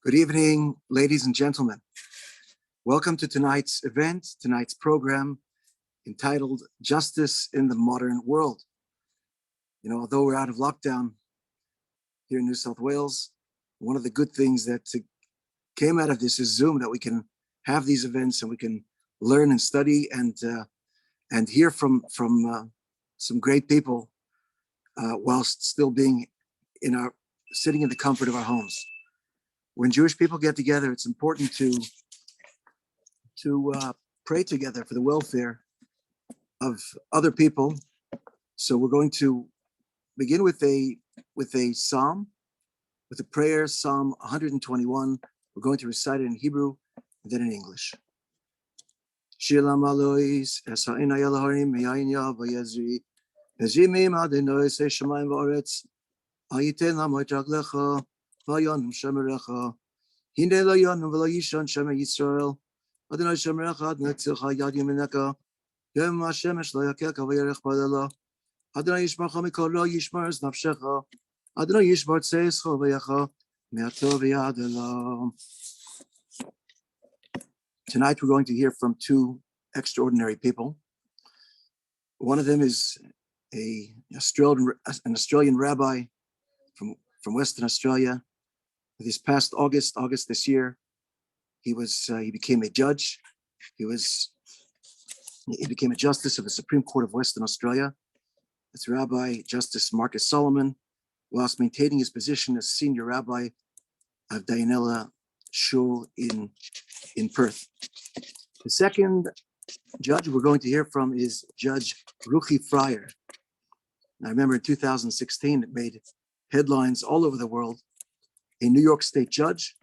Good evening, ladies and gentlemen. Welcome to tonight's event, tonight's program entitled Justice in the Modern World. Although we're out of lockdown here in New South Wales, one of the good things that came out of this is Zoom, that we can have these events and we can learn and study and hear from some great people whilst still being sitting in the comfort of our homes. When Jewish people get together, it's important to pray together for the welfare of other people. So we're going to begin with a psalm, with a prayer, Psalm 121. We're going to recite it in Hebrew and then in English. Shir Alois Esaina Yalaharim Meyain Yavayezri Ezimim Adenois Eshamayim Varetz Ayiten Lamoit Raglecha Vayon Shemerecha Hinde Lo Yon Velo Yishon Shemer Yisrael Adonai Shemerecha Adonai Tzilcha Yad Yemineka Yom HaShemesh Lo Yakelka Vayerech Badela Adonai Yishmarcha Mikol Lo Yishmar Es Nafshecha Adonai Yishmar Tzeischa Vayecha Me'atov Yadela. Tonight we're going to hear from two extraordinary people. One of them is an Australian rabbi from Western Australia. This past August this year, he became a judge. He became a justice of the Supreme Court of Western Australia. It's Rabbi Justice Marcus Solomon, whilst maintaining his position as senior rabbi of Dianella Shul in Perth. The second judge we're going to hear from is Judge Ruchie Freier. I remember in 2016, it made headlines all over the world. A New York State judge,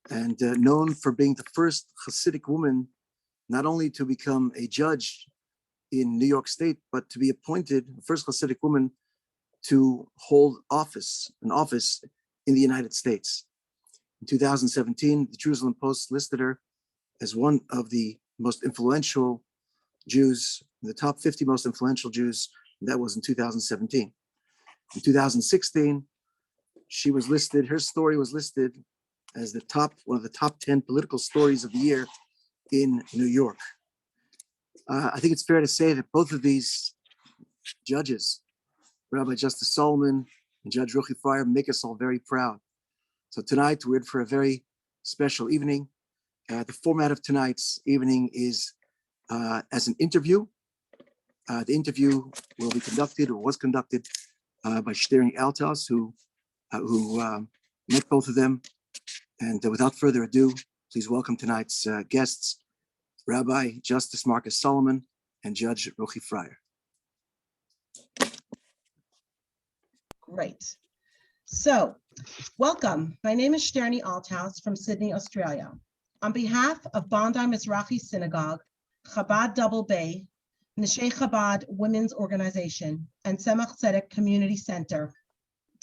and known for being the first Chassidic woman not only to become a judge in New York State, but to be appointed the first Chassidic woman to hold an office in the United States. In 2017, the Jerusalem Post listed her as one of the most influential Jews, the top 50 most influential Jews. That was in 2017. In 2016, her story was listed as one of the top 10 political stories of the year in New York. I think it's fair to say that both of these judges, Rabbi Justice Solomon and Judge Ruchie Freier, make us all very proud. So tonight we're in for a very special evening. The format of tonight's evening is as an interview. The interview will be conducted, or was conducted, by Shteri Altas, who met both of them. And without further ado, please welcome tonight's guests, Rabbi Justice Marcus Solomon and Judge Ruchie Freier. Great. So, welcome. My name is Shteri Altas from Sydney, Australia. On behalf of Bondi Mizrahi Synagogue, Chabad Double Bay, Neshei Chabad Women's Organization, and Tzemach Tzedek Community Center,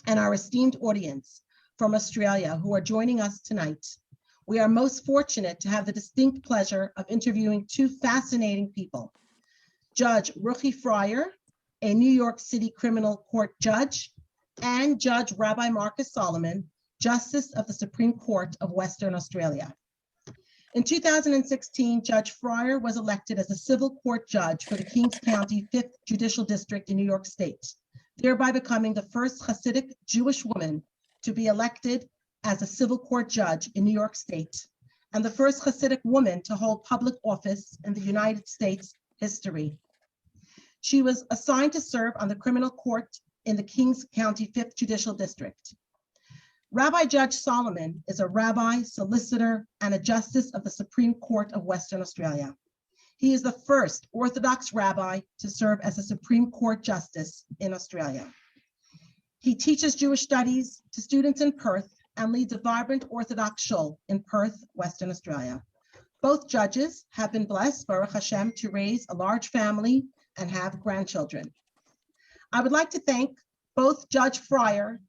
and our esteemed audience from Australia who are joining us tonight, we are most fortunate to have the distinct pleasure of interviewing two fascinating people. Judge Ruchie Freier, a New York City criminal court judge, and Judge Rabbi Marcus Solomon, Justice of the Supreme Court of Western Australia. In 2016, Judge Freier was elected as a civil court judge for the Kings County 5th Judicial District in New York State, thereby becoming the first Chassidic Jewish woman to be elected as a civil court judge in New York State, and the first Chassidic woman to hold public office in the United States history. She was assigned to serve on the criminal court in the Kings County 5th Judicial District. Rabbi Judge Solomon is a rabbi, solicitor, and a justice of the Supreme Court of Western Australia. He is the first Orthodox rabbi to serve as a Supreme Court justice in Australia. He teaches Jewish studies to students in Perth and leads a vibrant Orthodox shul in Perth, Western Australia. Both judges have been blessed, Baruch Hashem, to raise a large family and have grandchildren. I would like to thank both Judge Freier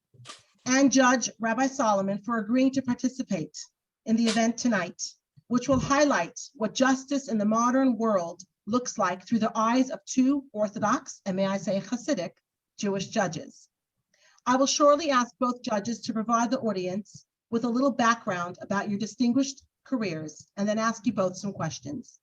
and Judge Rabbi Solomon for agreeing to participate in the event tonight, which will highlight what justice in the modern world looks like through the eyes of two Orthodox, and may I say Chassidic, Jewish judges. I will shortly ask both judges to provide the audience with a little background about your distinguished careers and then ask you both some questions.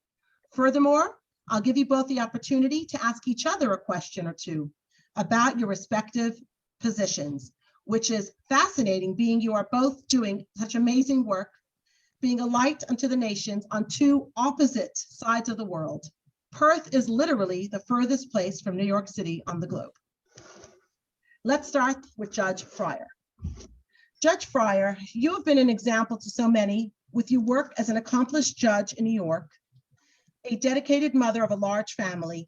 Furthermore, I'll give you both the opportunity to ask each other a question or two about your respective positions, which is fascinating, being you are both doing such amazing work, being a light unto the nations on two opposite sides of the world. Perth is literally the furthest place from New York City on the globe. Let's start with Judge Freier. Judge Freier, you have been an example to so many with your work as an accomplished judge in New York, a dedicated mother of a large family,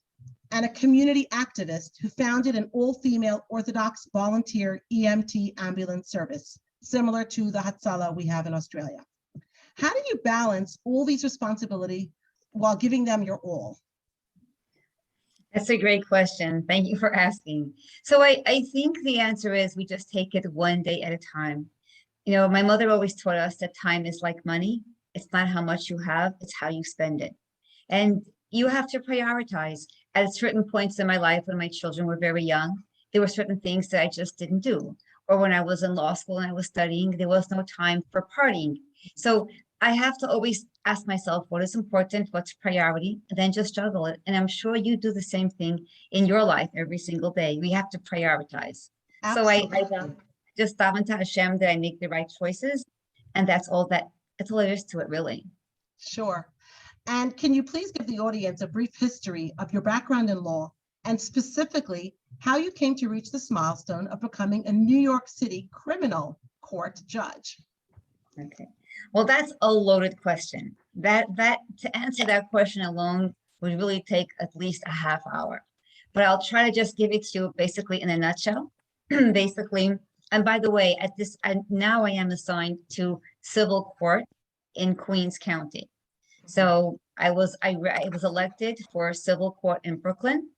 and a community activist who founded an all-female Orthodox volunteer EMT ambulance service, similar to the Hatzalah we have in Australia. How do you balance all these responsibilities while giving them your all? That's a great question. Thank you for asking. So I think the answer is we just take it one day at a time. You know, my mother always taught us that time is like money. It's not how much you have, it's how you spend it. And you have to prioritize. At certain points in my life, when my children were very young, there were certain things that I just didn't do. Or when I was in law school and I was studying, there was no time for partying. So I have to always ask myself what is important, what's priority, and then just juggle it. And I'm sure you do the same thing in your life every single day. We have to prioritize. Absolutely. So I just daven to Hashem that I make the right choices. And that's all there is to it, really. Sure. And can you please give the audience a brief history of your background in law and specifically how you came to reach this milestone of becoming a New York City criminal court judge? Okay. Well, that's a loaded question. That to answer that question alone would really take at least a half hour. But I'll try to just give it to you basically in a nutshell. Basically, and by the way, now I am assigned to civil court in Queens County. So I was elected for civil court in Brooklyn.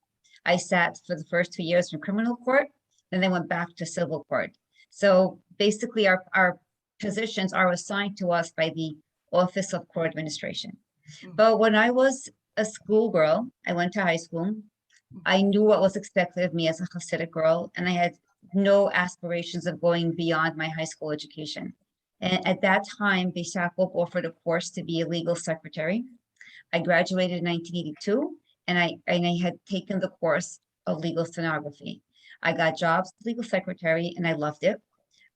I sat for the first 2 years in criminal court, then I went back to civil court. So basically our positions are assigned to us by the Office of Court Administration. But when I was a schoolgirl, I went to high school. I knew what was expected of me as a Chassidic girl, and I had no aspirations of going beyond my high school education. And at that time, Beis Yaakov offered a course to be a legal secretary. I graduated in 1982, and I had taken the course of legal stenography. I got jobs as legal secretary, and I loved it.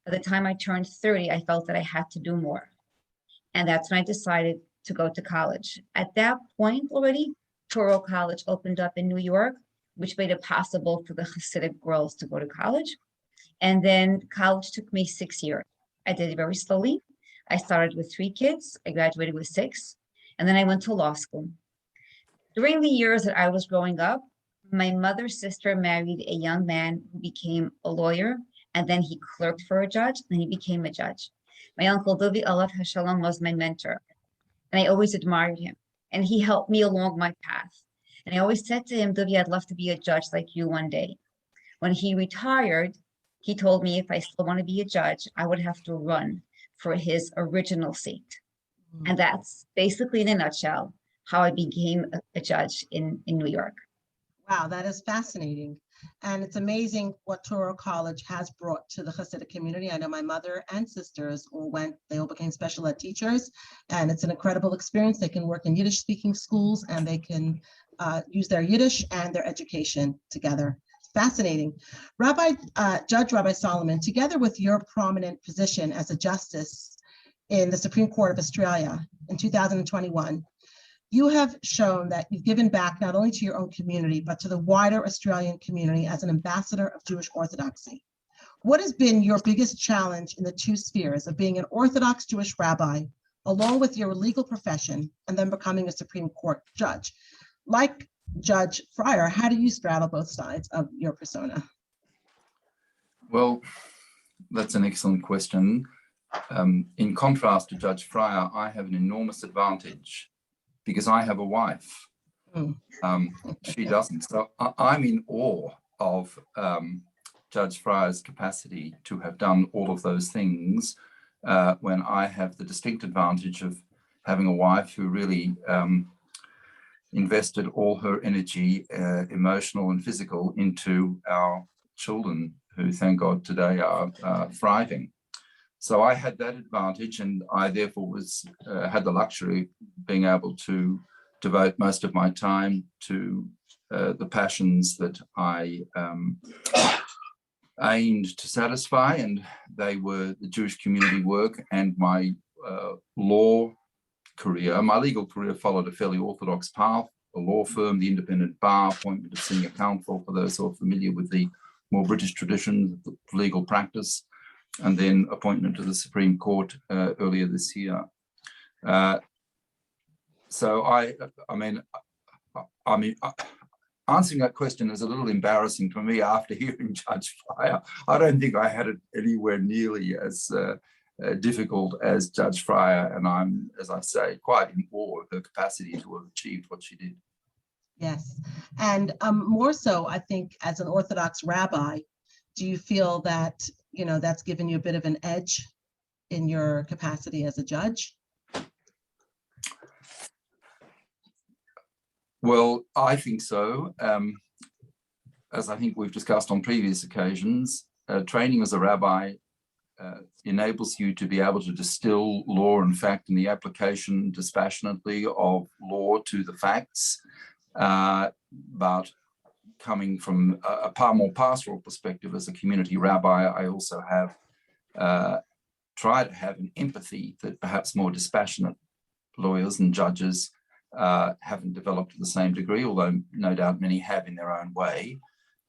By the time I turned 30, I felt that I had to do more. And that's when I decided to go to college. At that point already, Touro College opened up in New York, which made it possible for the Hasidic girls to go to college. And then college took me 6 years. I did it very slowly. I started with 3 kids. I graduated with 6. And then I went to law school. During the years that I was growing up, my mother's sister married a young man who became a lawyer, and then he clerked for a judge, and then he became a judge. My uncle Dovi Alav Hashalom was my mentor, and I always admired him, and he helped me along my path. And I always said to him, Dovi, I'd love to be a judge like you one day. When he retired, he told me if I still want to be a judge, I would have to run for his original seat. And that's basically in a nutshell how I became a judge in New York. Wow, that is fascinating. And it's amazing what Touro College has brought to the Hasidic community. I know my mother and sisters they all became special ed teachers, and it's an incredible experience. They can work in Yiddish speaking schools, and they can use their Yiddish and their education together. Fascinating. Judge Rabbi Solomon, together with your prominent position as a justice in the Supreme Court of Australia in 2021, you have shown that you've given back not only to your own community, but to the wider Australian community as an ambassador of Jewish Orthodoxy. What has been your biggest challenge in the two spheres of being an Orthodox Jewish rabbi, along with your legal profession, and then becoming a Supreme Court judge? Like Judge Freier, how do you straddle both sides of your persona? Well, that's an excellent question. In contrast to Judge Freier, I have an enormous advantage because I have a wife. She doesn't. So I'm in awe of Judge Freier's capacity to have done all of those things when I have the distinct advantage of having a wife who really invested all her energy, emotional and physical, into our children, who, thank God, today are thriving. So I had that advantage, and I therefore had the luxury of being able to devote most of my time to the passions that I aimed to satisfy, and they were the Jewish community work and my law career. My legal career followed a fairly orthodox path: a law firm, the independent bar, appointment of senior counsel, for those who are familiar with the more British tradition of legal practice, and then appointment to the Supreme Court earlier this year. So I mean, answering that question is a little embarrassing for me after hearing Judge Freier. I don't think I had it anywhere nearly as difficult as Judge Freier, and I'm, as I say, quite in awe of her capacity to have achieved what she did. Yes, and more so, I think, as an Orthodox rabbi, do you feel that, you know, that's given you a bit of an edge in your capacity as a judge? Well, I think so. As I think we've discussed on previous occasions, training as a rabbi enables you to be able to distill law and fact in the application dispassionately of law to the facts. But coming from a more pastoral perspective as a community rabbi, I also have tried to have an empathy that perhaps more dispassionate lawyers and judges haven't developed to the same degree, although no doubt many have in their own way.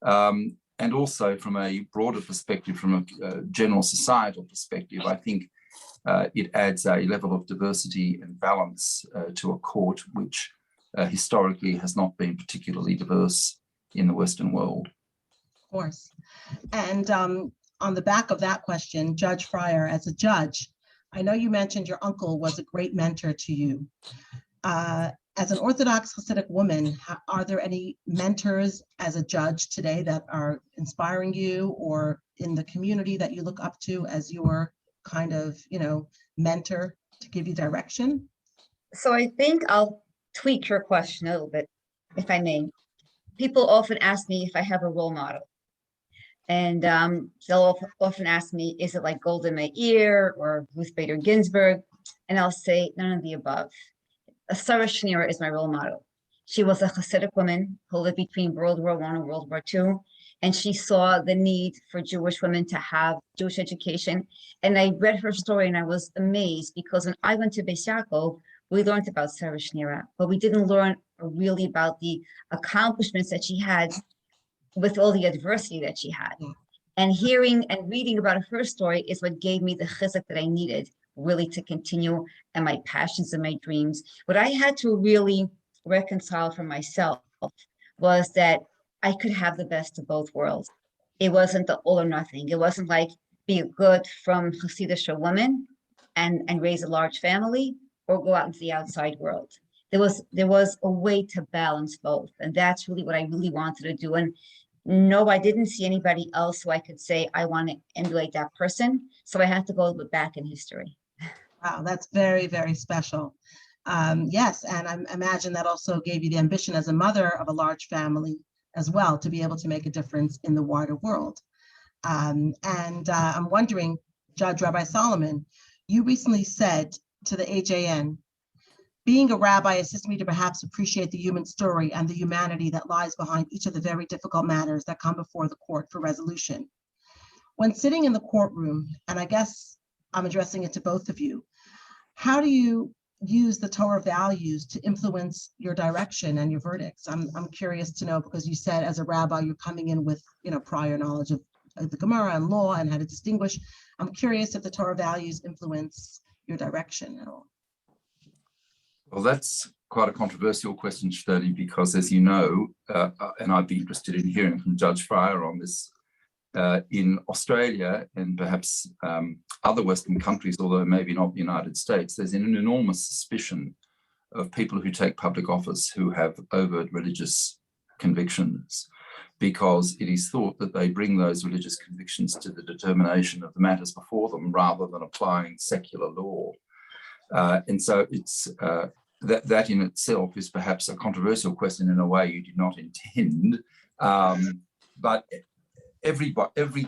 And also from a broader perspective, from a general societal perspective, I think it adds a level of diversity and balance to a court which historically has not been particularly diverse in the Western world. Of course. And on the back of that question, Judge Freier, as a judge, I know you mentioned your uncle was a great mentor to you. As an Orthodox Chassidic woman, are there any mentors as a judge today that are inspiring you, or in the community that you look up to as your kind of, you know, mentor to give you direction? So I think I'll tweak your question a little bit, if I may. People often ask me if I have a role model. And they'll often ask me, is it like Golda Meir or Ruth Bader Ginsburg? And I'll say none of the above. Sarah Schneer is my role model. She was a Hasidic woman who lived between World War I and World War II. And she saw the need for Jewish women to have Jewish education. And I read her story and I was amazed, because when I went to Beis Yaakov, we learned about Sarah Schneer, but we didn't learn really about the accomplishments that she had with all the adversity that she had. And hearing and reading about her story is what gave me the chizuk that I needed really to continue, and my passions and my dreams. What I had to really reconcile for myself was that I could have the best of both worlds. It wasn't the all or nothing. It wasn't like be a good from Hasidic woman and raise a large family, or go out into the outside world. There was a way to balance both. And that's really what I really wanted to do. And no, I didn't see anybody else who I could say, I want to emulate that person. So I had to go a little bit back in history. Wow, that's very, very special. Yes, and I imagine that also gave you the ambition as a mother of a large family as well, to be able to make a difference in the wider world. I'm wondering, Judge Rabbi Solomon, you recently said to the HAN, being a rabbi assists me to perhaps appreciate the human story and the humanity that lies behind each of the very difficult matters that come before the court for resolution. When sitting in the courtroom, and I guess I'm addressing it to both of you, how do you use the Torah values to influence your direction and your verdicts? I'm curious to know, because you said as a rabbi, you're coming in with, you know, prior knowledge of the Gemara and law and how to distinguish. I'm curious if the Torah values influence your direction at all. Well, that's quite a controversial question, Shirley, because as you know, and I'd be interested in hearing from Judge Freier on this, in Australia and perhaps other Western countries, although maybe not the United States, there's an enormous suspicion of people who take public office who have overt religious convictions, because it is thought that they bring those religious convictions to the determination of the matters before them rather than applying secular law. And so it's that in itself is perhaps a controversial question in a way you did not intend. But every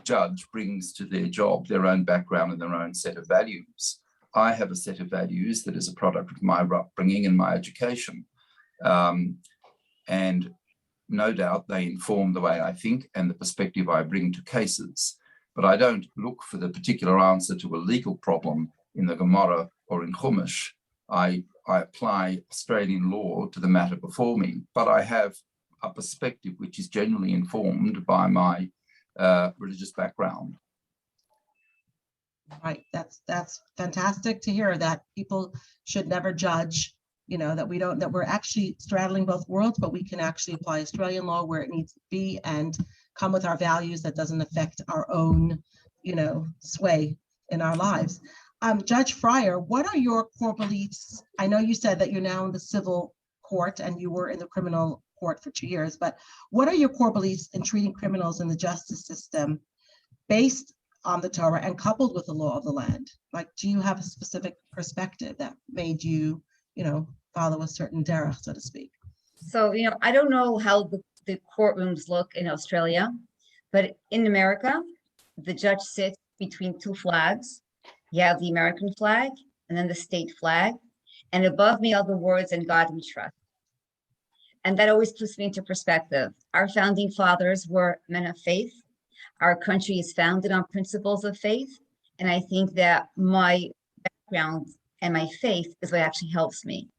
judge brings to their job their own background and their own set of values. I have a set of values that is a product of my upbringing and my education. And no doubt they inform the way I think and the perspective I bring to cases. But I don't look for the particular answer to a legal problem in the Gemara or in Chumash. I apply Australian law to the matter before me, but I have a perspective which is generally informed by my religious background. Right, that's fantastic to hear, that people should never judge, that we're actually straddling both worlds, but we can actually apply Australian law where it needs to be and come with our values that doesn't affect our own, sway in our lives. Judge Freier, what are your core beliefs? I know you said that you're now in the civil court and you were in the criminal court for 2 years, but what are your core beliefs in treating criminals in the justice system based on the Torah and coupled with the law of the land? Like, do you have a specific perspective that made you, follow a certain derech, so to speak? So, I don't know how the courtrooms look in Australia, but in America, the judge sits between two flags. You have the American flag and then the state flag. And above me are the words, "In God we trust." And that always puts me into perspective. Our founding fathers were men of faith. Our country is founded on principles of faith. And I think that my background and my faith is what actually helps me.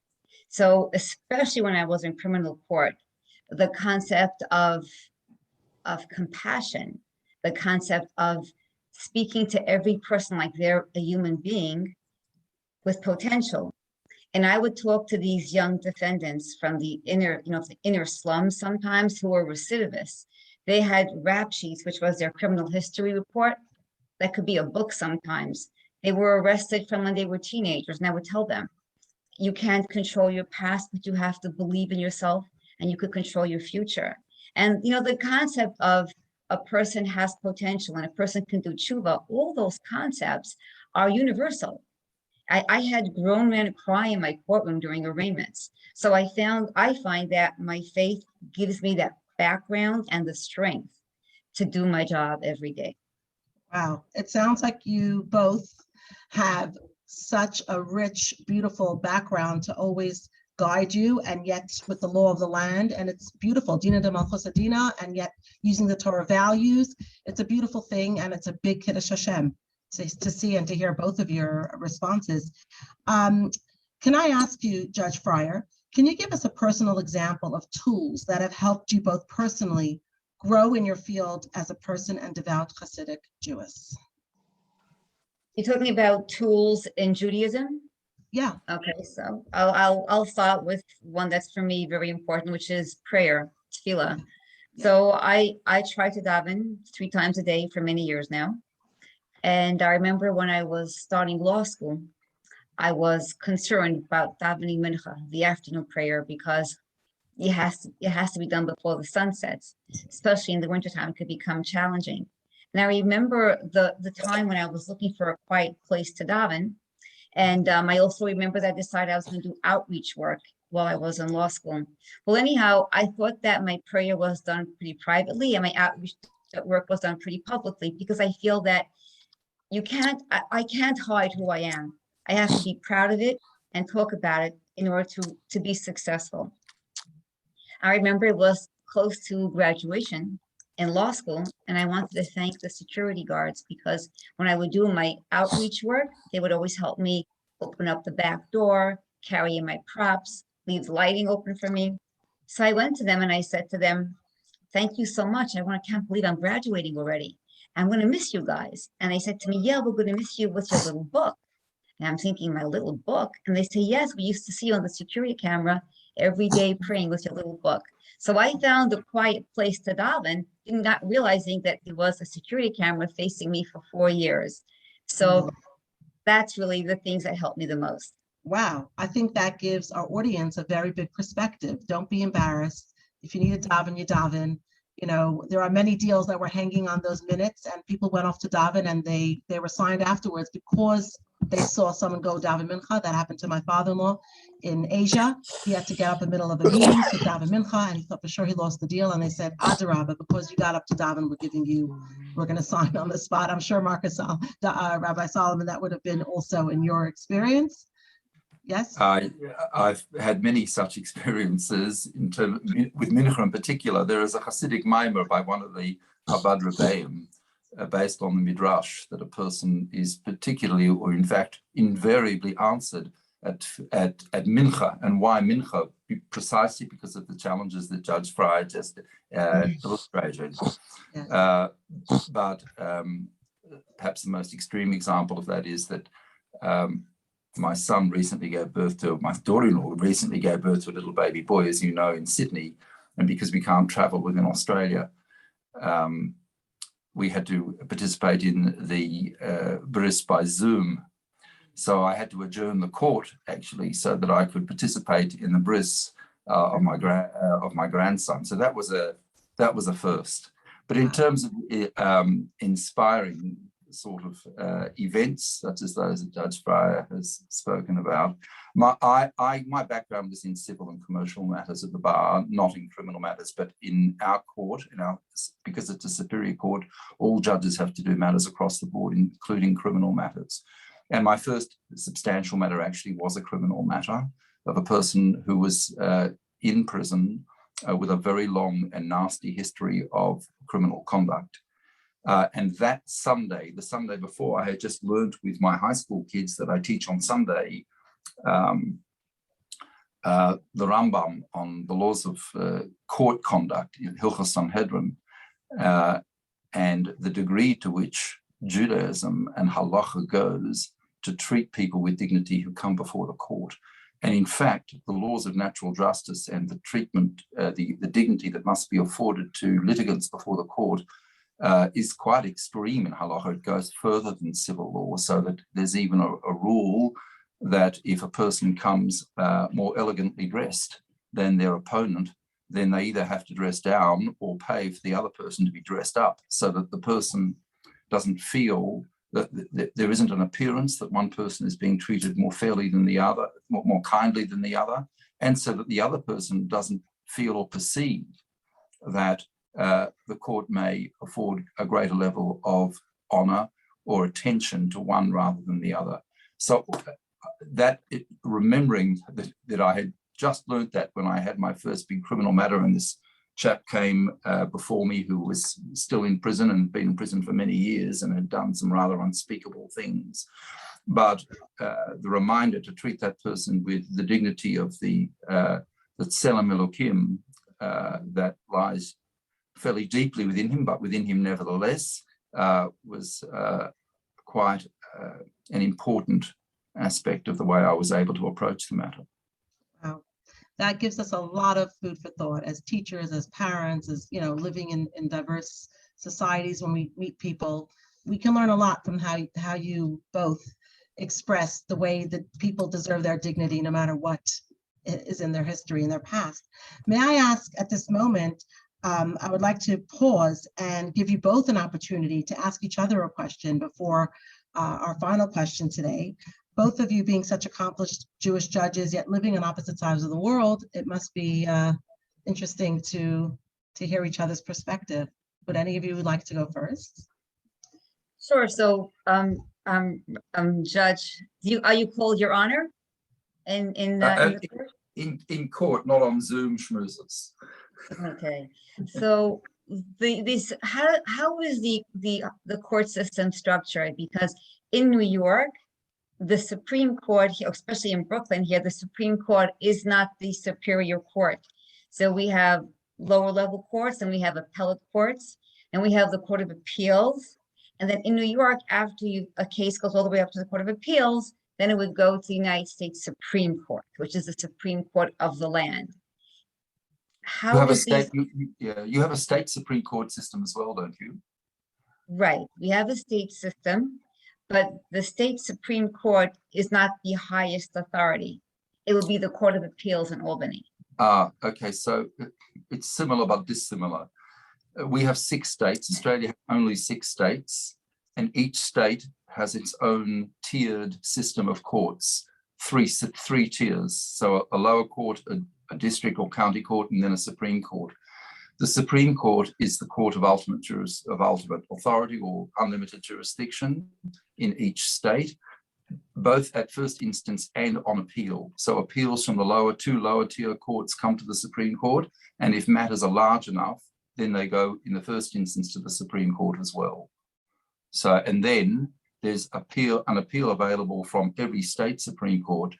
So especially when I was in criminal court, the concept of compassion, the concept of speaking to every person like they're a human being with potential. And I would talk to these young defendants from the inner slums sometimes, who were recidivists. They had rap sheets, which was their criminal history report. That could be a book sometimes. They were arrested from when they were teenagers, and I would tell them, you can't control your past, but you have to believe in yourself and you could control your future. And, the concept of a person has potential and a person can do tshuva, all those concepts are universal. I had grown men cry in my courtroom during arraignments. So I find that my faith gives me that background and the strength to do my job every day. Wow, it sounds like you both have such a rich, beautiful background to always guide you, and yet with the law of the land, and it's beautiful, Dina de Malchus Adina, and yet using the Torah values. It's a beautiful thing, and it's a big Kiddush Hashem to see and to hear both of your responses. Can I ask you, Judge Freier, can you give us a personal example of tools that have helped you both personally grow in your field as a person and devout Chassidic Jewess? You're talking about tools in Judaism? Yeah. Okay, so I'll start with one that's for me very important, which is prayer, tefillah. Yeah. So I try to daven 3 times a day for many years now. And I remember when I was starting law school, I was concerned about davening mincha, the afternoon prayer, because it has to be done before the sun sets, especially in the wintertime. It could become challenging. And I remember the time when I was looking for a quiet place to daven. And I also remember that I decided I was going to do outreach work while I was in law school. Well, anyhow, I thought that my prayer was done pretty privately and my outreach work was done pretty publicly, because I feel that I can't hide who I am. I have to be proud of it and talk about it in order to be successful. I remember it was close to graduation in law school, and I wanted to thank the security guards, because when I would do my outreach work, they would always help me open up the back door, carry in my props, leave the lighting open for me. So I went to them and I said to them, thank you so much. I can't believe I'm graduating already. I'm going to miss you guys. And they said to me, yeah, we're going to miss you with your little book. And I'm thinking, my little book? And they say, yes, we used to see you on the security camera every day praying with your little book. So I found a quiet place to daven, not realizing that there was a security camera facing me for 4 years. So that's really the things that helped me the most. Wow, I think that gives our audience a very big perspective. Don't be embarrassed. If you need to daven, you daven. There are many deals that were hanging on those minutes, and people went off to daven and they were signed afterwards because they saw someone go daven mincha. That happened to my father-in-law in Asia. He had to get up in the middle of a meeting to daven mincha, and he thought for sure he lost the deal. And they said, Adarabah, because you got up to daven, we're going to sign on the spot. I'm sure Rabbi Solomon, that would have been also in your experience. Yes? I've had many such experiences with mincha in particular. There is a Chassidic mimer by one of the Chabad Rabbeim, based on the midrash, that a person is particularly, or in fact invariably, answered at mincha. And why mincha? Precisely because of the challenges that Judge Freier just illustrated. Yes. But perhaps the most extreme example of that is that my daughter-in-law recently gave birth to a little baby boy, as you know, in Sydney. And because we can't travel within Australia, we had to participate in the bris by Zoom. So I had to adjourn the court, actually, so that I could participate in the bris of my grandson. So that was a first. But in terms of inspiring sort of events, such as those that Judge Freier has spoken about, my background was in civil and commercial matters at the bar, not in criminal matters, but in our court, because it's a superior court, all judges have to do matters across the board, including criminal matters. And my first substantial matter actually was a criminal matter of a person who was in prison with a very long and nasty history of criminal conduct. And that Sunday, the Sunday before, I had just learned with my high school kids that I teach on Sunday, the Rambam on the laws of court conduct in Hilchos Sanhedrin, and the degree to which Judaism and halacha goes to treat people with dignity who come before the court. And in fact, the laws of natural justice and the treatment, the dignity that must be afforded to litigants before the court is quite extreme in halacha. It goes further than civil law, so that there's even a rule that if a person comes more elegantly dressed than their opponent, then they either have to dress down or pay for the other person to be dressed up, so that the person doesn't feel that there isn't an appearance that one person is being treated more fairly than the other, more kindly than the other, and so that the other person doesn't feel or perceive that the court may afford a greater level of honor or attention to one rather than the other. So remembering that I had just learned that when I had my first big criminal matter, and this chap came before me who was still in prison and been in prison for many years and had done some rather unspeakable things. But the reminder to treat that person with the dignity of the Tselem Elokim that lies fairly deeply within him, but within him nevertheless, was quite an important aspect of the way I was able to approach the matter. Wow. That gives us a lot of food for thought as teachers, as parents, as living in diverse societies. When we meet people, we can learn a lot from how you both express the way that people deserve their dignity, no matter what is in their history and their past. May I ask at this moment, I would like to pause and give you both an opportunity to ask each other a question before our final question today. Both of you being such accomplished Jewish judges, yet living on opposite sides of the world, it must be interesting to hear each other's perspective. Would any of you would like to go first? Sure. So, Judge, are you called Your Honor? In court, not on Zoom schmoozes. Okay. So how is the court system structured? Because in New York, the Supreme Court, especially in Brooklyn here, the Supreme Court is not the superior court. So we have lower level courts and we have appellate courts and we have the Court of Appeals. And then in New York, after a case goes all the way up to the Court of Appeals, then it would go to the United States Supreme Court, which is the Supreme Court of the land. You have a state Supreme Court system as well, don't you? Right. We have a state system, but the state Supreme Court is not the highest authority. It would be the Court of Appeals in Albany. Okay. So it's similar but dissimilar. We have 6 states. Australia has only 6 states, and each state has its own tiered system of courts, three tiers. So a lower court, a district or county court, and then a Supreme Court. The Supreme Court is the court of ultimate authority or unlimited jurisdiction in each state, both at first instance and on appeal. So appeals from the two lower tier courts come to the Supreme Court, and if matters are large enough, then they go in the first instance to the Supreme Court as well. So, and then there's an appeal available from every state Supreme Court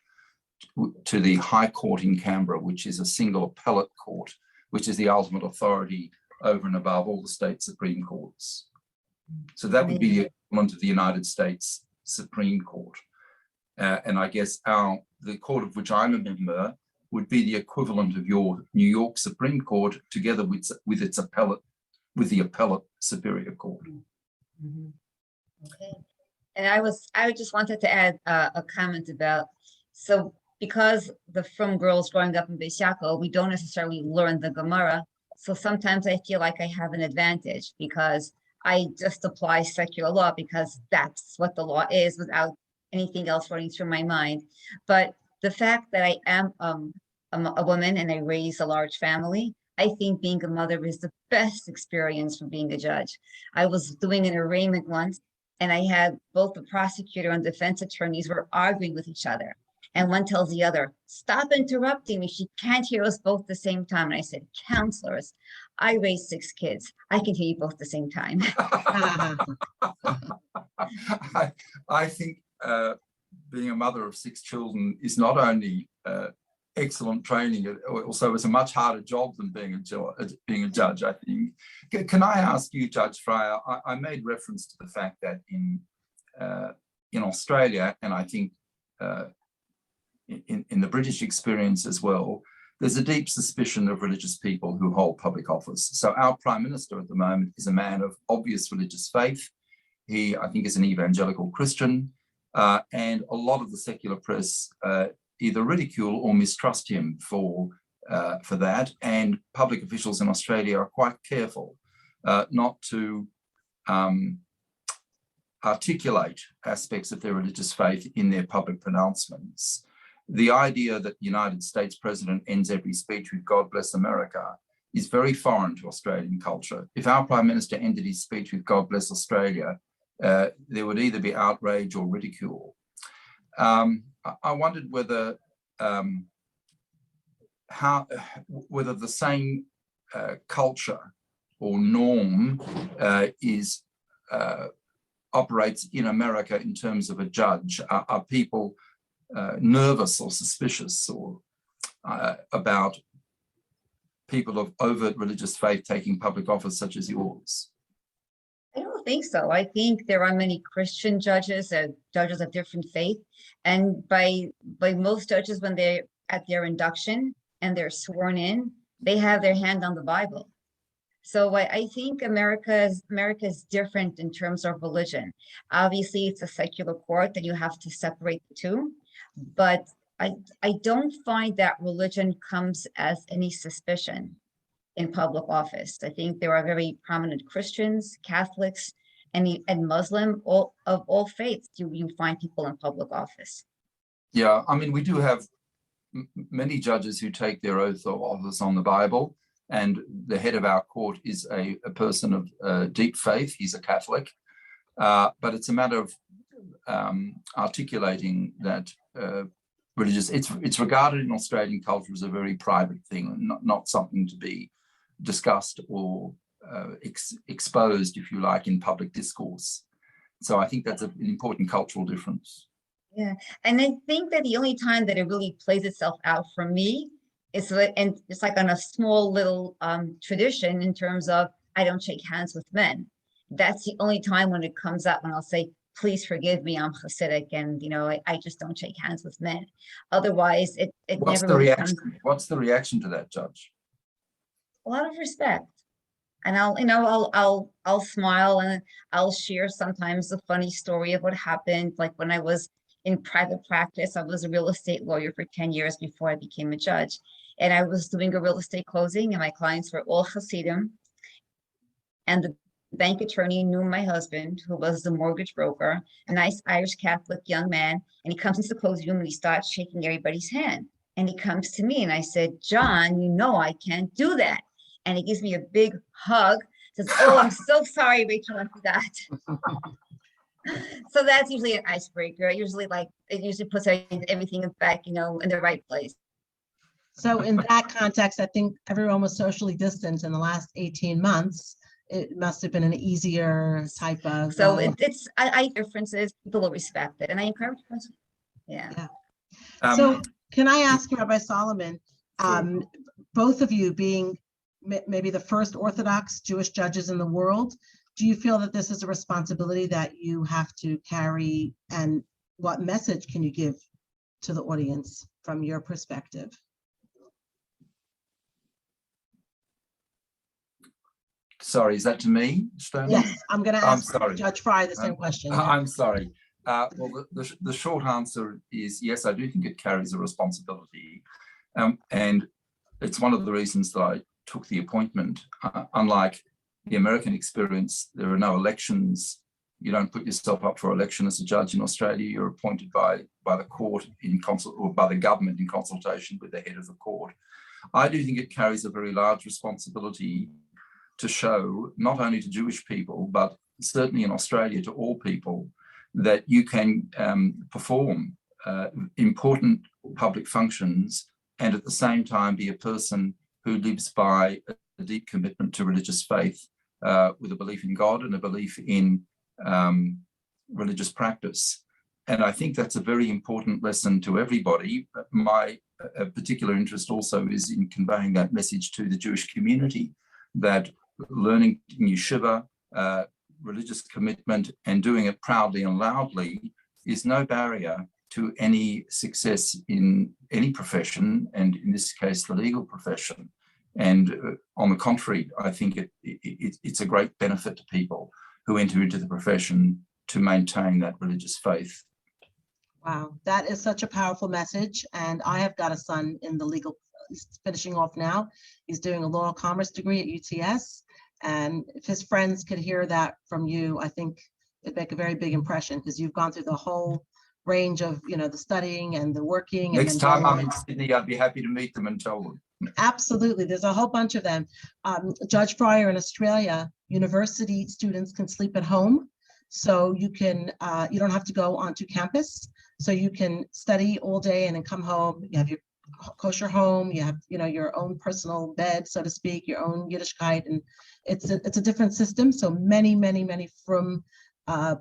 to the High Court in Canberra, which is a single appellate court, which is the ultimate authority over and above all the state Supreme Courts. So that would be the equivalent of the United States Supreme Court. And I guess the court of which I'm a member would be the equivalent of your New York Supreme Court, together with the appellate Superior Court. Mm-hmm. Okay. And I just wanted to add a comment about, so because the frum girls growing up in Beis Yaakov, we don't necessarily learn the Gemara. So sometimes I feel like I have an advantage because I just apply secular law because that's what the law is without anything else running through my mind. But the fact that I am a woman and I raise a large family, I think being a mother is the best experience for being a judge. I was doing an arraignment once, and I had both the prosecutor and defense attorneys were arguing with each other. And one tells the other, stop interrupting me. She can't hear us both at the same time. And I said, counselors, I raised 6 kids. I can hear you both at the same time. I think being a mother of 6 children is not only excellent training, it also is a much harder job than being a judge, I think. Can I ask you, Judge Freier, I made reference to the fact that in Australia, and I think in the British experience as well, there's a deep suspicion of religious people who hold public office. So our Prime Minister at the moment is a man of obvious religious faith. He, I think, is an evangelical Christian, and a lot of the secular press either ridicule or mistrust him for that. And public officials in Australia are quite careful not to articulate aspects of their religious faith in their public pronouncements. The idea that the United States president ends every speech with "God bless America" is very foreign to Australian culture. If our Prime Minister ended his speech with "God bless Australia," there would either be outrage or ridicule. I wondered whether the same culture or norm operates in America in terms of a judge. Are people nervous or suspicious or about people of overt religious faith taking public office such as yours? I don't think so. I think there are many Christian judges and judges of different faith. And by most judges, when they're at their induction and they're sworn in, they have their hand on the Bible. So I think America is different in terms of religion. Obviously, it's a secular court that you have to separate the two. But I don't find that religion comes as any suspicion in public office. I think there are very prominent Christians, Catholics, and Muslim, of all faiths. You find people in public office. Yeah, I mean, we do have many judges who take their oath of office on the Bible, and the head of our court is a person of deep faith. He's a Catholic, but it's a matter of articulating that religious. It's regarded in Australian culture as a very private thing, not something to be discussed or exposed, if you like, in public discourse. So I think that's an important cultural difference. Yeah, and I think that the only time that it really plays itself out for me is, and it's like on a small little tradition in terms of I don't shake hands with men. That's the only time when it comes up when I'll say, please forgive me, I'm Chassidic, and I just don't shake hands with men. Otherwise, it What's never the really reaction? comes. What's the reaction to that, Judge? A lot of respect. And I'll smile, and I'll share sometimes a funny story of what happened. Like when I was in private practice, I was a real estate lawyer for 10 years before I became a judge. And I was doing a real estate closing, and my clients were all Hasidim. And bank attorney knew my husband, who was the mortgage broker, a nice Irish Catholic young man. And he comes into the closing room and he starts shaking everybody's hand. And he comes to me and I said, John, you know I can't do that. And he gives me a big hug, says, oh, I'm so sorry, Rachel, I forgot. So that's usually an icebreaker. It usually puts everything back, in the right place. So in that context, I think everyone was socially distant in the last 18 months. It must have been an easier type of. So I differences, people will respect it. And I encourage person. Yeah. So can I ask you, Rabbi Solomon, both of you being maybe the first Orthodox Jewish judges in the world, do you feel that this is a responsibility that you have to carry, and what message can you give to the audience from your perspective? Sorry, is that to me, Sterling? Yes, I'm going to ask Judge Freier the same question. I'm sorry. Well, the short answer is yes, I do think it carries a responsibility. And it's one of the reasons that I took the appointment. Unlike the American experience, there are no elections. You don't put yourself up for election as a judge in Australia. You're appointed by the court or by the government in consultation with the head of the court. I do think it carries a very large responsibility to show not only to Jewish people, but certainly in Australia to all people, that you can perform important public functions and at the same time be a person who lives by a deep commitment to religious faith, with a belief in God and a belief in religious practice. And I think that's a very important lesson to everybody. My particular interest also is in conveying that message to the Jewish community, that learning in yeshiva, religious commitment, and doing it proudly and loudly is no barrier to any success in any profession, and in this case, the legal profession. And on the contrary, I think it's a great benefit to people who enter into the profession to maintain that religious faith. Wow, that is such a powerful message. And I have got a son in the legal, he's finishing off now. He's doing a law and commerce degree at UTS. And if his friends could hear that from you, I think it'd make a very big impression, because you've gone through the whole range of, the studying and the working. Next time I'm in Sydney, I'd be happy to meet them and tell them. Absolutely. There's a whole bunch of them. Judge Freier, in Australia, university students can sleep at home. So you don't have to go onto campus. So you can study all day and then come home. You have your kosher home, you have, your own personal bed, so to speak, your own Yiddishkeit, and it's a different system. So many from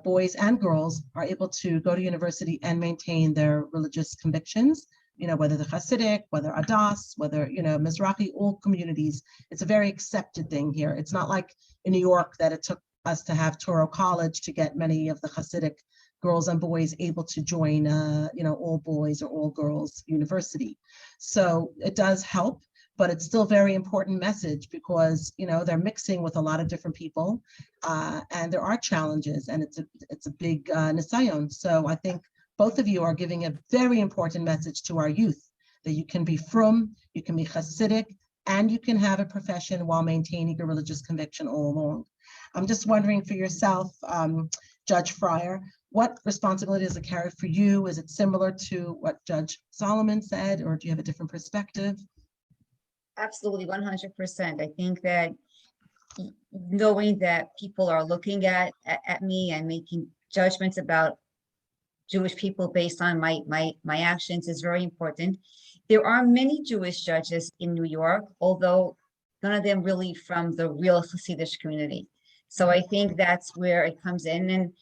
boys and girls are able to go to university and maintain their religious convictions, whether the Chassidic, whether Adas, whether, Mizrahi, all communities. It's a very accepted thing here. It's not like in New York that it took us to have Touro College to get many of the Chassidic girls and boys able to join, all boys or all girls university. So it does help, but it's still a very important message, because, they're mixing with a lot of different people, and there are challenges, and it's a big nisayon. So I think both of you are giving a very important message to our youth, that you can be frum, you can be Chassidic, and you can have a profession while maintaining your religious conviction all along. I'm just wondering for yourself, Judge Freier, what responsibility does it carry for you? Is it similar to what Judge Solomon said, or do you have a different perspective? Absolutely, 100%. I think that knowing that people are looking at me and making judgments about Jewish people based on my actions is very important. There are many Jewish judges in New York, although none of them really from the real Chassidic community. So I think that's where it comes in. And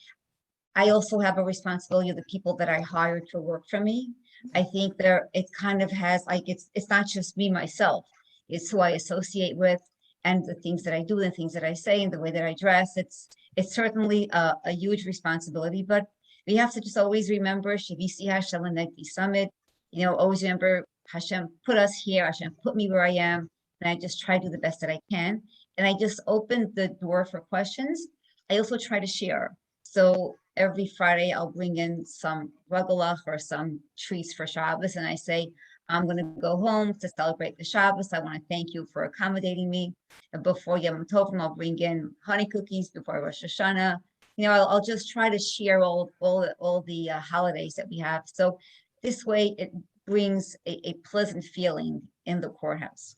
I also have a responsibility of the people that I hire to work for me. I think it kind of has, it's not just me, myself. It's who I associate with, and the things that I do, and the things that I say, and the way that I dress. It's certainly a huge responsibility, but we have to just always remember, Shivisi Hashem Lenegdi Summit, always remember Hashem put us here, Hashem put me where I am, and I just try to do the best that I can. And I just opened the door for questions. I also try to share. So every Friday, I'll bring in some regalach or some treats for Shabbos, and I say, I'm going to go home to celebrate the Shabbos. I want to thank you for accommodating me. And before Yom Tovim, I'll bring in honey cookies before Rosh Hashanah. I'll just try to share all the holidays that we have. So this way it brings a pleasant feeling in the courthouse.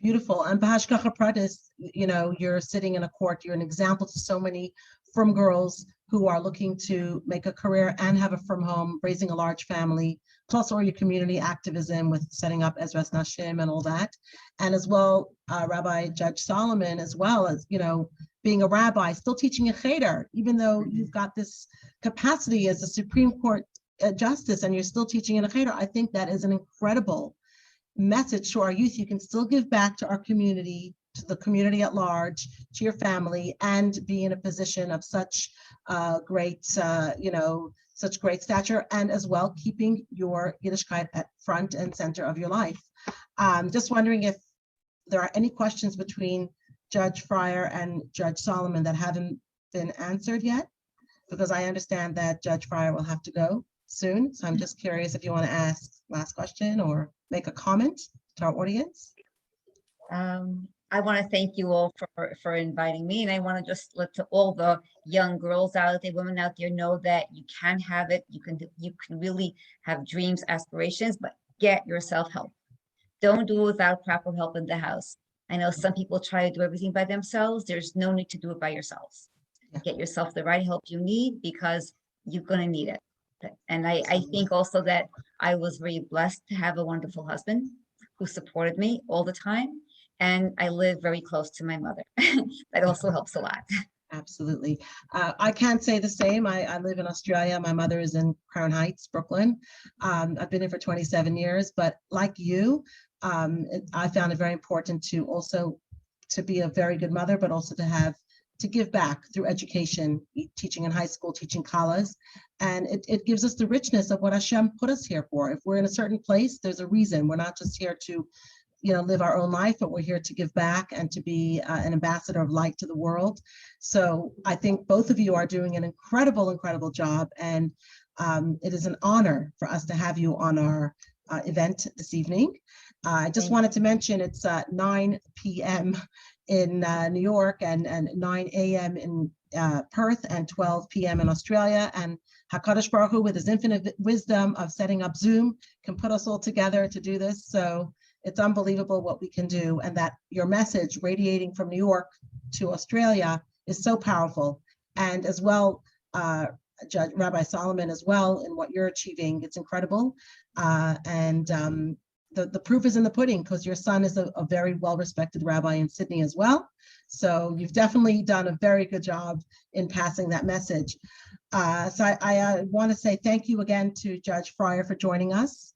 Beautiful. And Bahashgacha Pratis, you're sitting in a court, you're an example to so many frum girls who are looking to make a career and have a frum home, raising a large family, plus all your community activism with setting up Ezras Nashim and all that. And as well, Rabbi Judge Solomon, as well as, being a rabbi, still teaching a cheder, even though you've got this capacity as a Supreme Court justice and you're still teaching in a cheder. I think that is an incredible message to our youth. You can still give back to our community, to the community at large, to your family, and be in a position of such great stature, and as well keeping your Yiddishkeit at front and center of your life. Just wondering if there are any questions between Judge Freier and Judge Solomon that haven't been answered yet, because I understand that Judge Freier will have to go soon. So I'm just curious if you want to ask last question or make a comment to our audience. I want to thank you all for inviting me, and I want to just let to all the young girls out there, women out there, know that you can have it. You can really have dreams, aspirations, but get yourself help. Don't do it without proper help in the house. I know some people try to do everything by themselves. There's no need to do it by yourselves. Get yourself the right help you need, because you're going to need it. And I think also that I was very blessed to have a wonderful husband who supported me all the time. And I live very close to my mother. That also helps a lot. Absolutely. I can't say the same. I live in Australia. My mother is in Crown Heights, Brooklyn. I've been here for 27 years, but like you, I found it very important to be a very good mother, but also to give back through education, teaching in high school, teaching college. And it gives us the richness of what Hashem put us here for. If we're in a certain place, there's a reason. We're not just here to live our own life, but we're here to give back and to be an ambassador of light to the world. So I think both of you are doing an incredible, incredible job. And it is an honor for us to have you on our event this evening. I just wanted to mention it's 9 p.m. in New York and 9 a.m. in Perth and 12 p.m. in Australia. And HaKadosh Baruch Hu, with his infinite wisdom of setting up Zoom, can put us all together to do this. So it's unbelievable what we can do, and that your message radiating from New York to Australia is so powerful. And as well, Judge Rabbi Solomon, as well, in what you're achieving, it's incredible. The proof is in the pudding, because your son is a very well-respected rabbi in Sydney as well. So you've definitely done a very good job in passing that message. So I want to say thank you again to Judge Freier for joining us.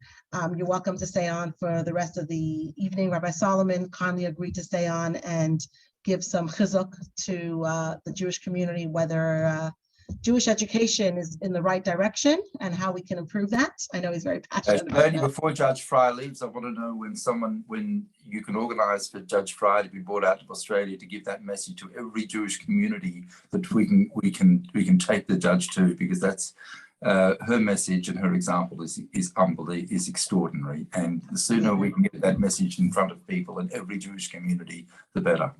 You're welcome to stay on for the rest of the evening. Rabbi Solomon kindly agreed to stay on and give some chizuk to the Jewish community, whether Jewish education is in the right direction and how we can improve that. I know he's very passionate about that. Before Judge Freier leaves, I want to know when you can organise for Judge Freier to be brought out to Australia to give that message to every Jewish community that we can take the judge to, because that's her message and her example is unbelievable, is extraordinary. And the sooner we can get that message in front of people in every Jewish community, the better.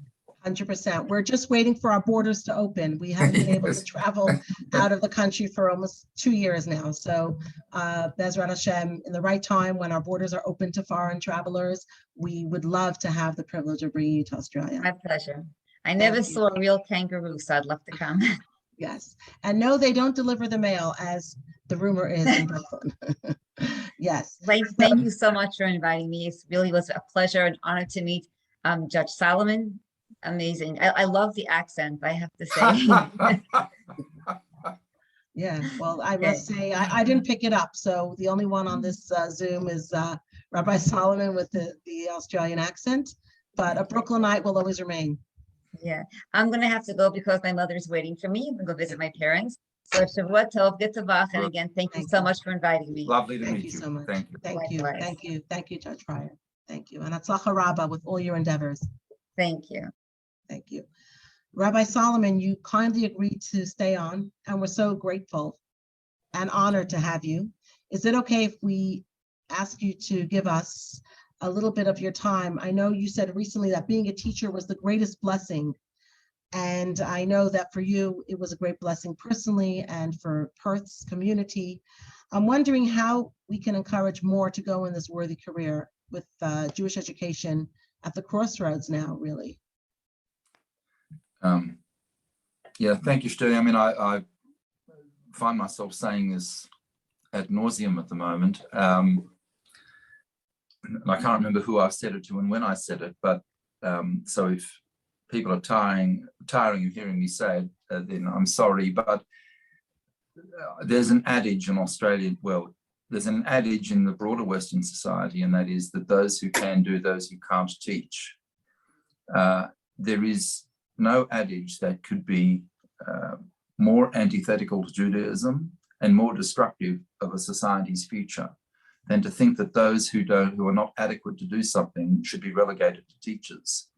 100%. We're just waiting for our borders to open. We haven't been able to travel out of the country for almost 2 years now. So Bezrat Hashem, in the right time, when our borders are open to foreign travelers, we would love to have the privilege of bringing you to Australia. My pleasure. I never saw a real kangaroo, so I'd love to come. Yes. And no, they don't deliver the mail, as the rumor is in Brooklyn. Yes. Thank you so much for inviting me. It really was a pleasure and honor to meet Judge Solomon. Amazing. I love the accent, I have to say. Yeah, well, I must say, I didn't pick it up. So the only one on this Zoom is Rabbi Solomon with the Australian accent, but a Brooklynite will always remain. Yeah, I'm going to have to go because my mother's waiting for me. I'm going to go visit my parents. So Shavua Tov, get to Bach. And again, thank you so much for inviting me. Lovely to meet you. Thank you so much. Thank you. Thank you. Likewise. Thank you. Thank you, Judge Freier. Thank you. And Atzlacha Rabbah with all your endeavors. Thank you. Thank you. Rabbi Solomon, you kindly agreed to stay on, and we're so grateful and honored to have you. Is it okay if we ask you to give us a little bit of your time. I know you said recently that being a teacher was the greatest blessing. And I know that for you, it was a great blessing personally and for Perth's community. I'm wondering how we can encourage more to go in this worthy career with Jewish education at the crossroads now, really. Yeah, thank you, Steri. I mean, I find myself saying this ad nauseum at the moment. And I can't remember who I've said it to and when I said it, but so if people are tiring of hearing me say it, then I'm sorry. But there's an adage in Australia, well, there's an adage in the broader Western society, and that is that those who can do, those who can't teach. There is no adage that could be more antithetical to Judaism and more destructive of a society's future than to think that those who are not adequate to do something should be relegated to teachers,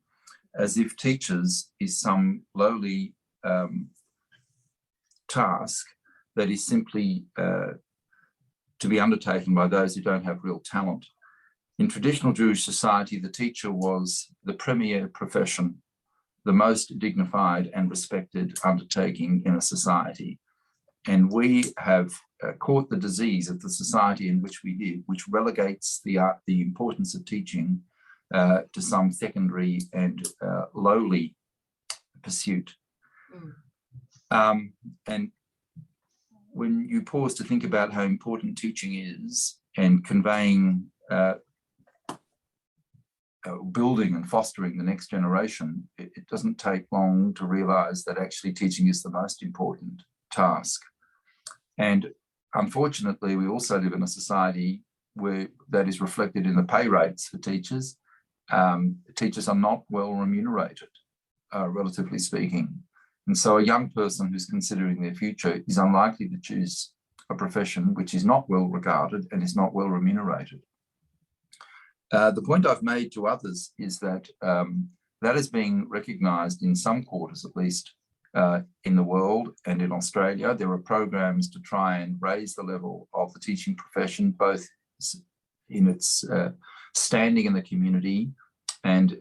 as if teachers is some lowly task that is simply to be undertaken by those who don't have real talent. In traditional Jewish society, the teacher was the premier profession, the most dignified and respected undertaking in a society. And we have caught the disease of the society in which we live, which relegates the importance of teaching to some secondary and lowly pursuit. And when you pause to think about how important teaching is and conveying, building and fostering the next generation, it doesn't take long to realize that actually teaching is the most important task. And unfortunately, we also live in a society where that is reflected in the pay rates for teachers. Teachers are not well remunerated, relatively speaking. And so a young person who's considering their future is unlikely to choose a profession which is not well regarded and is not well remunerated. The point I've made to others is that that is being recognised in some quarters, at least, in the world and in Australia. There are programs to try and raise the level of the teaching profession, both in its standing in the community and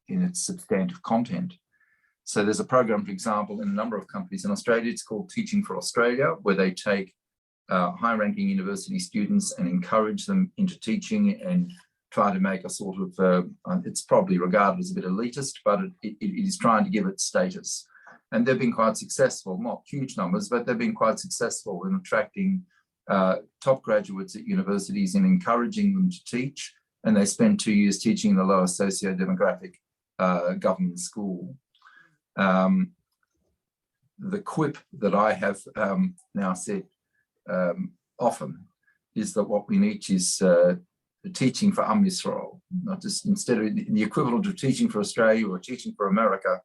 in its substantive content. So there's a program, for example, in a number of countries in Australia. It's called Teaching for Australia, where they take high-ranking university students and encourage them into teaching and try to make a sort of, it's probably regarded as a bit elitist, but it is trying to give it status. And they've been quite successful, not huge numbers, but they've been quite successful in attracting top graduates at universities and encouraging them to teach. And they spend 2 years teaching in the lower socio-demographic government school. The quip that I have now said often is that what we need is teaching for Am Yisrael, not just instead of the equivalent of teaching for Australia or teaching for America.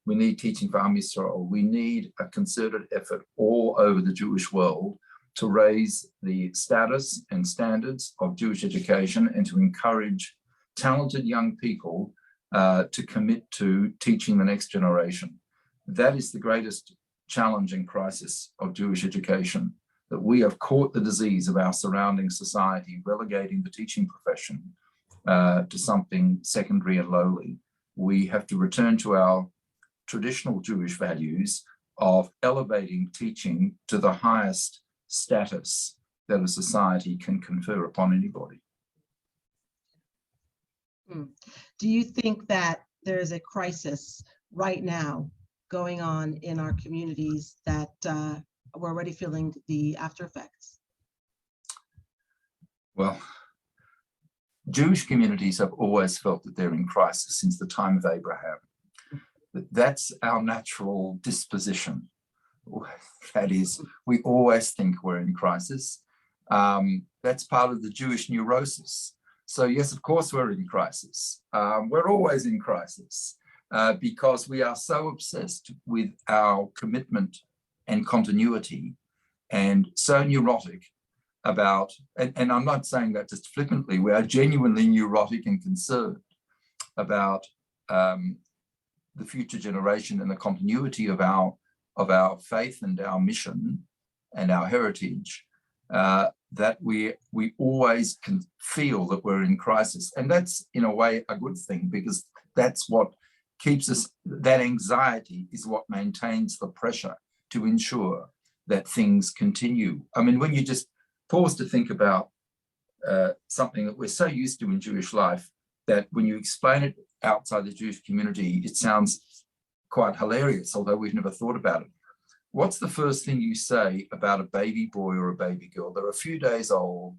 We need teaching for Am Yisrael. We need a concerted effort all over the Jewish world to raise the status and standards of Jewish education and to encourage talented young people to commit to teaching the next generation. That is the greatest challenge and crisis of Jewish education, that we have caught the disease of our surrounding society, relegating the teaching profession to something secondary and lowly. We have to return to our traditional Jewish values of elevating teaching to the highest status that a society can confer upon anybody. Do you think that there's a crisis right now going on in our communities that we're already feeling the after effects? Well, Jewish communities have always felt that they're in crisis since the time of Abraham. That's our natural disposition. That is, we always think we're in crisis. That's part of the Jewish neurosis. So yes, of course we're in crisis. We're always in crisis because we are so obsessed with our commitment and continuity and so neurotic about, and I'm not saying that just flippantly, we are genuinely neurotic and concerned about the future generation and the continuity of our faith and our mission and our heritage, that we always can feel that we're in crisis. And that's in a way a good thing, because that's what keeps us, that anxiety is what maintains the pressure to ensure that things continue. I mean, when you just pause to think about something that we're so used to in Jewish life, that when you explain it outside the Jewish community, it sounds quite hilarious, although we've never thought about it. What's the first thing you say about a baby boy or a baby girl? They're a few days old.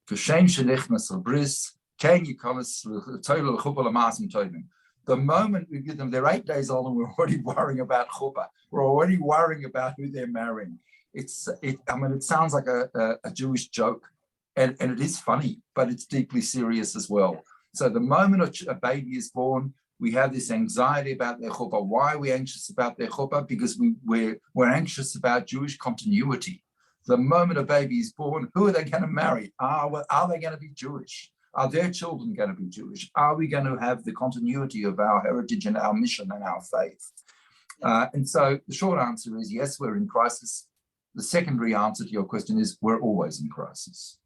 The moment we give them, they're 8 days old and we're already worrying about chuppah. We're already worrying about who they're marrying. It sounds like a Jewish joke, and it is funny, but it's deeply serious as well. So the moment a baby is born, we have this anxiety about their chuppah. Why are we anxious about their chuppah? Because we're anxious about Jewish continuity. The moment a baby is born, who are they going to marry? Are they going to be Jewish? Are their children going to be Jewish? Are we going to have the continuity of our heritage and our mission and our faith? And so the short answer is yes, we're in crisis. The secondary answer to your question is we're always in crisis.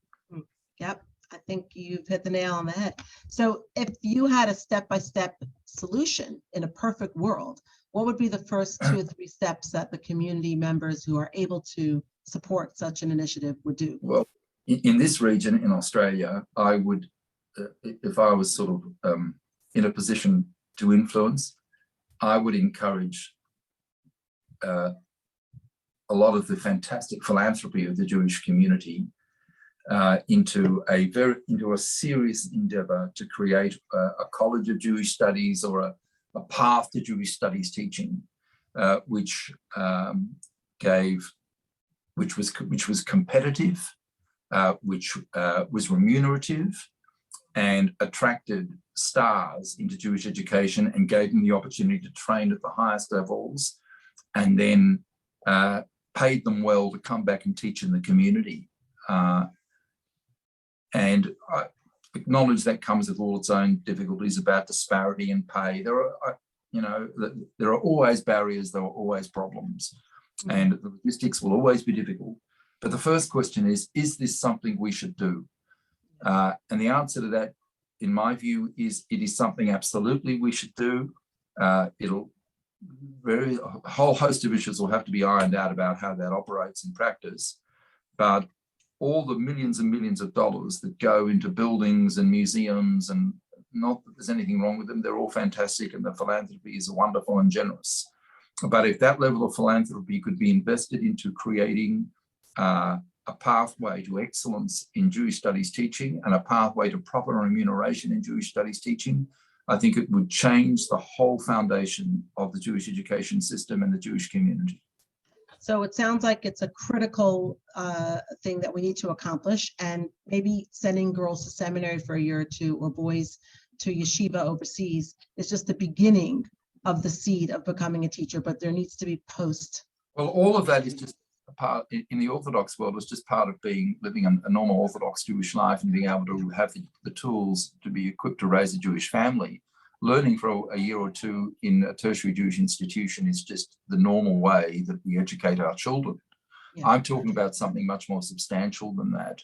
Yep. I think you've hit the nail on the head. So if you had a step-by-step solution in a perfect world, what would be the first 2 or 3 steps that the community members who are able to support such an initiative would do? Well, in this region, in Australia, I would, if I was sort of in a position to influence, I would encourage a lot of the fantastic philanthropy of the Jewish community into a serious endeavor to create a college of Jewish studies or a path to Jewish studies teaching, which was competitive, which was remunerative, and attracted stars into Jewish education and gave them the opportunity to train at the highest levels, and then paid them well to come back and teach in the community. And I acknowledge that comes with all its own difficulties about disparity in pay. There are always barriers, there are always problems, and the logistics will always be difficult. But the first question is this something we should do? And the answer to that, in my view, is it is something absolutely we should do. A whole host of issues will have to be ironed out about how that operates in practice. But all the millions and millions of dollars that go into buildings and museums, and not that there's anything wrong with them, they're all fantastic and the philanthropy is wonderful and generous. But if that level of philanthropy could be invested into creating a pathway to excellence in Jewish studies teaching and a pathway to proper remuneration in Jewish studies teaching, I think it would change the whole foundation of the Jewish education system and the Jewish community. So it sounds like it's a critical thing that we need to accomplish, and maybe sending girls to seminary for a year or 2 or boys to yeshiva overseas is just the beginning of the seed of becoming a teacher, but there needs to be post. Well, all of that is just a part, in the Orthodox world, it's just part of living a normal Orthodox Jewish life and being able to have the tools to be equipped to raise a Jewish family. Learning for a year or 2 in a tertiary Jewish institution is just the normal way that we educate our children. Yeah. I'm talking about something much more substantial than that,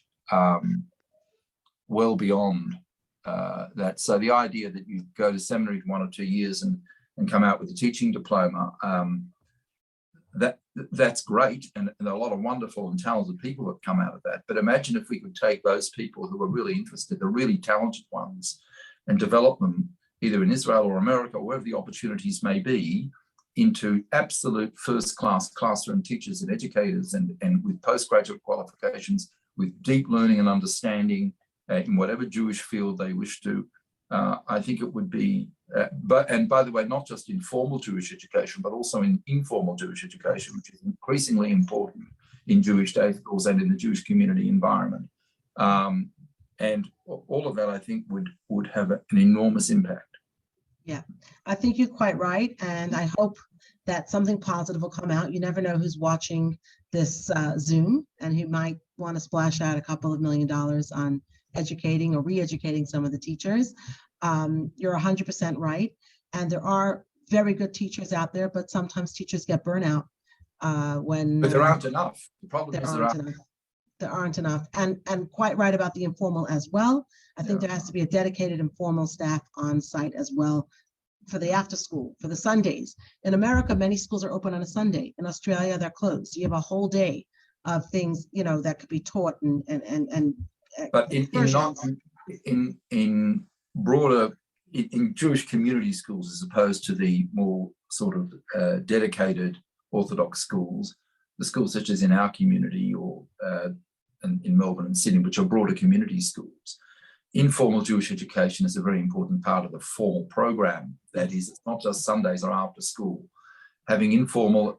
well beyond that. So the idea that you go to seminary for 1 or 2 years and come out with a teaching diploma, that's great, and there are a lot of wonderful and talented people that come out of that. But imagine if we could take those people who are really interested, the really talented ones, and develop them either in Israel or America, or wherever the opportunities may be, into absolute first-class classroom teachers and educators, and with postgraduate qualifications, with deep learning and understanding in whatever Jewish field they wish to. I think it would be, and by the way, not just in formal Jewish education, but also in informal Jewish education, which is increasingly important in Jewish day schools and in the Jewish community environment. And all of that, I think, would have an enormous impact. Yeah, I think you're quite right. And I hope that something positive will come out. You never know who's watching this Zoom and who might want to splash out a couple of $1 million on educating or re-educating some of the teachers. You're 100% right. And there are very good teachers out there, but sometimes teachers get burnout when— But there aren't enough. The problem is there aren't enough. There aren't enough. And quite right about the informal as well. I think there has to be a dedicated informal staff on site as well for the after school, for the Sundays. In America, many schools are open on a Sunday. In Australia, they're closed. You have a whole day of things, that could be taught and But in broader, in Jewish community schools, as opposed to the more sort of dedicated Orthodox schools, the schools such as in our community or in Melbourne and Sydney, which are broader community schools, informal Jewish education is a very important part of the formal program. That is, it's not just Sundays or after school. Having informal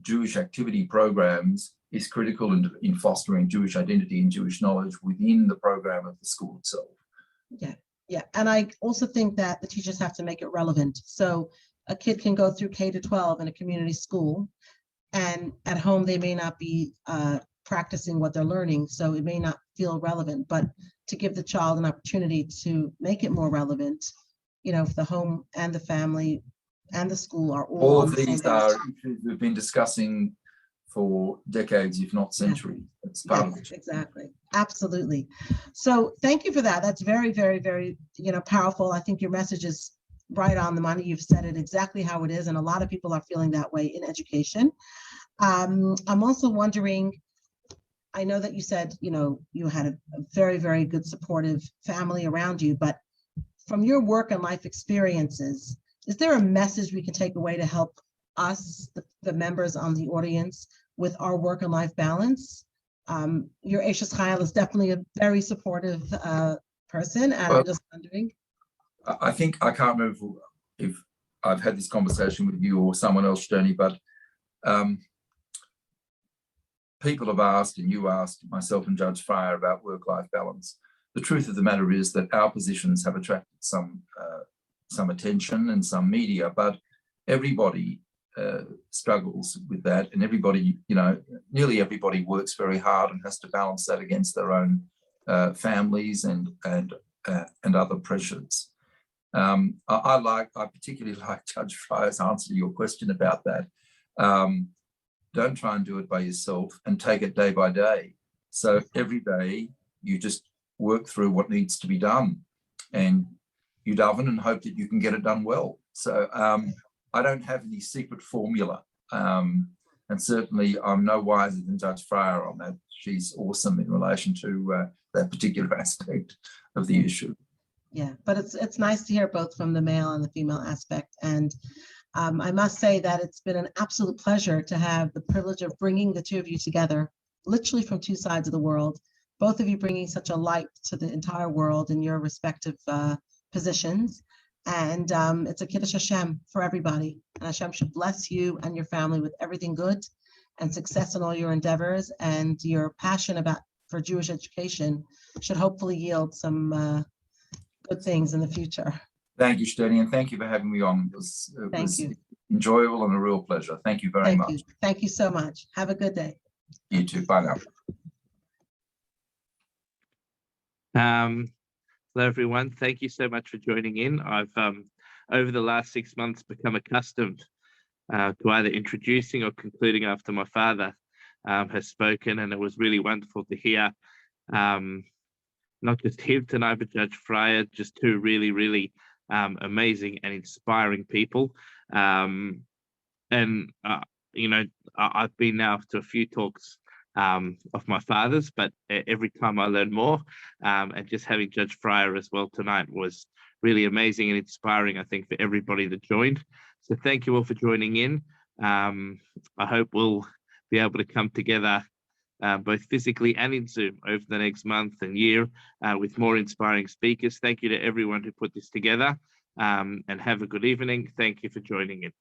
Jewish activity programs is critical in fostering Jewish identity and Jewish knowledge within the program of the school itself. Yeah. And I also think that the teachers have to make it relevant. So a kid can go through K to 12 in a community school, and at home they may not be practicing what they're learning, so it may not feel relevant. But to give the child an opportunity to make it more relevant, if the home and the family and the school are all on of the these same are page. issues we've been discussing for decades, if not centuries. It's part of it. Exactly. Absolutely. So thank you for that. That's very, very, very, powerful. I think your message is right on the money. You've said it exactly how it is. And a lot of people are feeling that way in education. I'm also wondering, I know that you said, you had a very, very good supportive family around you, but from your work and life experiences, is there a message we can take away to help us, the members on the audience, with our work and life balance? Your Ashes Chayil is definitely a very supportive person, and I'm just wondering. I think, I can't remember if I've had this conversation with you or someone else, Shterni, but people have asked, and you asked myself and Judge Freier about work-life balance. The truth of the matter is that our positions have attracted some attention and some media, but everybody struggles with that, and everybody, nearly everybody works very hard and has to balance that against their own families and other pressures. I particularly like Judge Freier's answer to your question about that. Don't try and do it by yourself, and take it day by day. So every day you just work through what needs to be done, and you daven and hope that you can get it done well. So I don't have any secret formula, and certainly I'm no wiser than Judge Freier on that. She's awesome in relation to that particular aspect of the issue. Yeah, but it's nice to hear both from the male and the female aspect. And I must say that it's been an absolute pleasure to have the privilege of bringing the two of you together, literally from two sides of the world, both of you bringing such a light to the entire world in your respective positions. And it's a Kiddush Hashem for everybody. And Hashem should bless you and your family with everything good and success in all your endeavors. And your passion for Jewish education should hopefully yield some good things in the future. Thank you, Shterni, and thank you for having me on. It was enjoyable and a real pleasure. Thank you very much. Thank you so much. Have a good day. You too. Bye now. Hello, everyone. Thank you so much for joining in. I've, over the last 6 months, become accustomed to either introducing or concluding after my father has spoken, and it was really wonderful to hear not just him tonight, but Judge Freier, just two really, really amazing and inspiring people. I've been now to a few talks of my father's, but every time I learn more, and just having Judge Freier as well tonight was really amazing and inspiring, I think, for everybody that joined. So thank you all for joining in. I hope we'll be able to come together both physically and in Zoom over the next month and year with more inspiring speakers. Thank you to everyone who put this together, and have a good evening. Thank you for joining in.